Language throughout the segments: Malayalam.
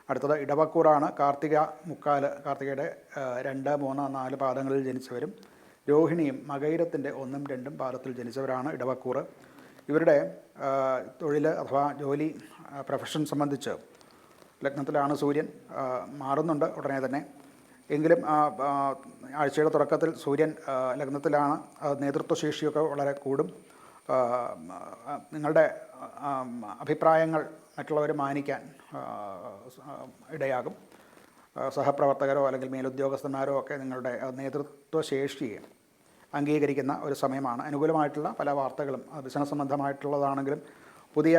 അടുത്തത് ഇടവക്കൂറാണ്. കാർത്തികയുടെ 2, 3, 4 പാദങ്ങളിൽ ജനിച്ചവരും രോഹിണിയും മകയിരത്തിൻ്റെ 1, 2 പാദത്തിൽ ജനിച്ചവരാണ് ഇടവക്കൂറ്. ഇവരുടെ തൊഴിൽ അഥവാ ജോലി, പ്രൊഫഷൻ സംബന്ധിച്ച് ലഗ്നത്തിലാണ് സൂര്യൻ. മാറുന്നുണ്ട് ഉടനെ തന്നെ. എങ്കിലും ആഴ്ചയുടെ തുടക്കത്തിൽ സൂര്യൻ ലഗ്നത്തിലാണ്. നേതൃത്വശേഷിയൊക്കെ വളരെ കൂടും. നിങ്ങളുടെ അഭിപ്രായങ്ങൾ മറ്റുള്ളവർ മാനിക്കാൻ ഇടയാകും. സഹപ്രവർത്തകരോ അല്ലെങ്കിൽ മേലുദ്യോഗസ്ഥന്മാരോ ഒക്കെ നിങ്ങളുടെ നേതൃത്വശേഷിയെ അംഗീകരിക്കുന്ന ഒരു സമയമാണ്. അനുകൂലമായിട്ടുള്ള പല വാർത്തകളും ബിസിനസ് സംബന്ധമായിട്ടുള്ളതാണെങ്കിലും പുതിയ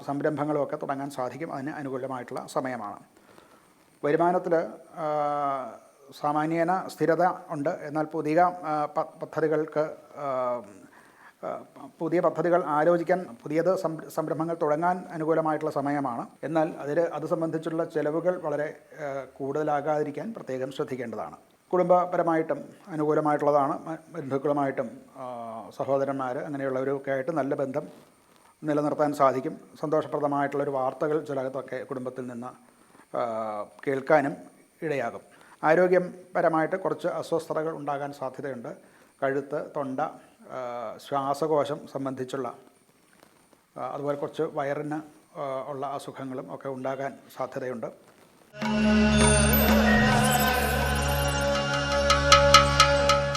സംരംഭങ്ങളും ഒക്കെ തുടങ്ങാൻ സാധിക്കും. അതിന് അനുകൂലമായിട്ടുള്ള സമയമാണ്. വരുമാനത്തിൽ സാമാന്യേന സ്ഥിരത ഉണ്ട്. എന്നാൽ പുതിയ പദ്ധതികൾ ആലോചിക്കാൻ, പുതിയത് സംരംഭങ്ങൾ തുടങ്ങാൻ അനുകൂലമായിട്ടുള്ള സമയമാണ്. എന്നാൽ അത് സംബന്ധിച്ചുള്ള ചെലവുകൾ വളരെ കൂടുതലാകാതിരിക്കാൻ പ്രത്യേകം ശ്രദ്ധിക്കേണ്ടതാണ്. കുടുംബപരമായിട്ടും അനുകൂലമായിട്ടുള്ളതാണ്. ബന്ധുക്കളുമായിട്ടും സഹോദരന്മാർ അങ്ങനെയുള്ളവരൊക്കെ ആയിട്ട് നല്ല ബന്ധം നിലനിർത്താൻ സാധിക്കും. സന്തോഷപ്രദമായിട്ടുള്ളൊരു വാർത്തകൾ ചിലതൊക്കെ കുടുംബത്തിൽ നിന്ന് കേൾക്കാനും ഇടയാകും. ആരോഗ്യപരമായിട്ട് കുറച്ച് അസ്വസ്ഥതകൾ ഉണ്ടാകാൻ സാധ്യതയുണ്ട്. കഴുത്ത്, തൊണ്ട, ശ്വാസകോശം സംബന്ധിച്ചുള്ള അതുപോലെ കുറച്ച് വയറിന് ഉള്ള അസുഖങ്ങളും ഒക്കെ ഉണ്ടാകാൻ സാധ്യതയുണ്ട്.